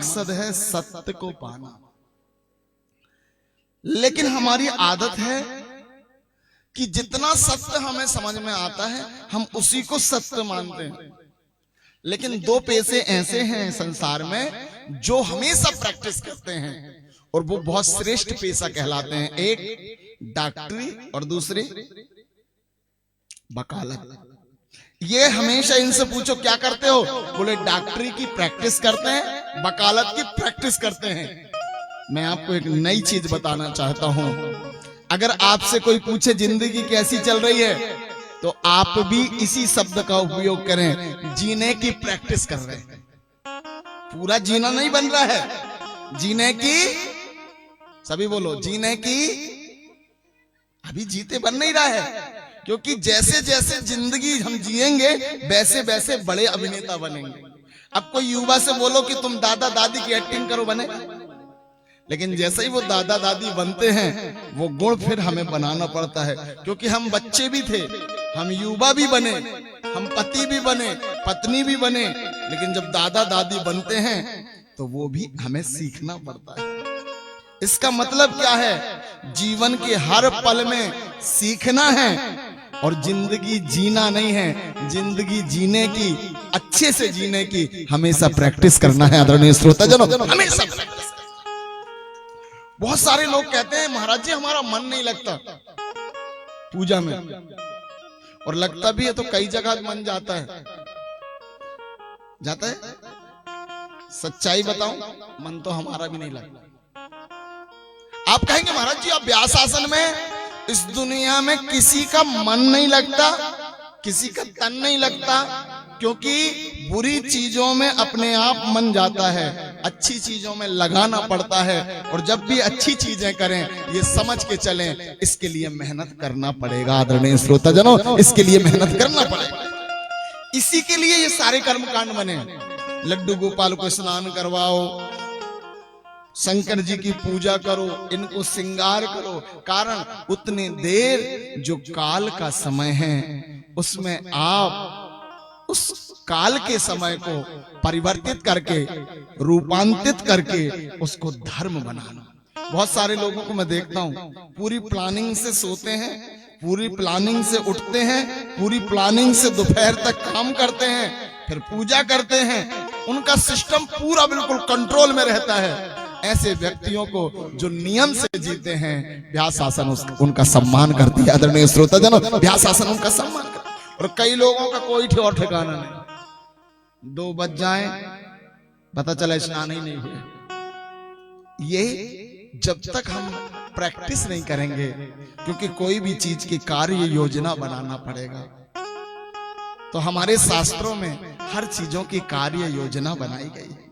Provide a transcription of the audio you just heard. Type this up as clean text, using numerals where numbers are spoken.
मकसद है सत्य को पाना। लेकिन हमारी आदत है कि जितना सत्य हमें समझ में आता है हम उसी को सत्य मानते हैं। लेकिन दो पैसे ऐसे हैं संसार में जो हमेशा प्रैक्टिस करते हैं और वो बहुत श्रेष्ठ पेशा कहलाते हैं। एक डॉक्टरी और दूसरी वकालत। ये हमेशा इनसे पूछो क्या करते हो, बोले डॉक्टरी की प्रैक्टिस करते हैं, वकालत की प्रैक्टिस करते हैं। मैं आपको एक नई चीज बताना चाहता हूं। अगर आपसे कोई पूछे जिंदगी कैसी चल रही है तो आप भी इसी शब्द का उपयोग करें, जीने की प्रैक्टिस कर रहे हैं। पूरा जीना नहीं बन रहा है, जीने की, सभी बोलो, जीने की अभी जीते बन नहीं रहा है। क्योंकि जैसे जैसे जिंदगी हम जिएंगे वैसे वैसे बड़े अभिनेता बनेंगे। अब कोई युवा से बोलो कि तुम दादा दादी की एक्टिंग करो, बनेगा। लेकिन जैसे ही वो दादा दादी बनते हैं वो गुण फिर हमें बनाना पड़ता है। क्योंकि हम बच्चे भी थे, हम युवा भी बने, हम पति भी बने, पत्नी भी बने, लेकिन जब दादा दादी बनते हैं तो वो भी हमें सीखना पड़ता है। इसका मतलब क्या है, जीवन के हर पल में सीखना है और जिंदगी जीना नहीं है, जिंदगी जीने की, अच्छे से जीने की हमेशा प्रैक्टिस करना है। आदरणीय श्रोताजनों, हमेशा प्रैक्टिस। बहुत सारे लोग कहते हैं महाराज जी हमारा मन नहीं लगता पूजा में, और लगता भी है तो कई जगह मन जाता है। जाता है, सच्चाई बताऊं, मन तो हमारा भी नहीं लगता। आप कहेंगे महाराज जी आप व्यास आसन में, इस दुनिया में किसी का मन नहीं लगता, किसी का तन नहीं लगता, क्योंकि बुरी चीजों में अपने आप मन जाता है, अच्छी चीजों में लगाना पड़ता है। और जब भी अच्छी चीजें करें ये समझ के चलें, इसके लिए मेहनत करना पड़ेगा। आदरणीय श्रोताजनों, इसके लिए मेहनत करना पड़ेगा। इसी के लिए ये सारे कर्मकांड बने। लड्डू गोपाल को स्नान करवाओ, शंकर जी की पूजा करो, इनको श्रृंगार करो। कारण उतने देर जो काल का समय है उसमें आप उस काल के समय को परिवर्तित करके, रूपांतरित करके उसको धर्म बनाना। बहुत सारे लोगों को मैं देखता हूं पूरी प्लानिंग से सोते हैं, पूरी प्लानिंग से उठते हैं, पूरी प्लानिंग से दोपहर तक काम करते हैं, फिर पूजा करते हैं। उनका सिस्टम पूरा बिल्कुल कंट्रोल में रहता है। ऐसे व्यक्तियों को जो नियम से जीते हैं व्यास आसन उनका सम्मान करती है। आदरणीय श्रोताजनों, व्यास आसन उनका सम्मान करती है। और कई लोगों का कोई और ठिकाना नहीं, 2 बज जाए पता चला स्नान ही नहीं हुआ। ये जब तक हम प्रैक्टिस नहीं करेंगे, क्योंकि कोई भी चीज की कार्य योजना बनाना पड़ेगा। तो हमारे शास्त्रों में हर चीजों की कार्य योजना बनाई गई है।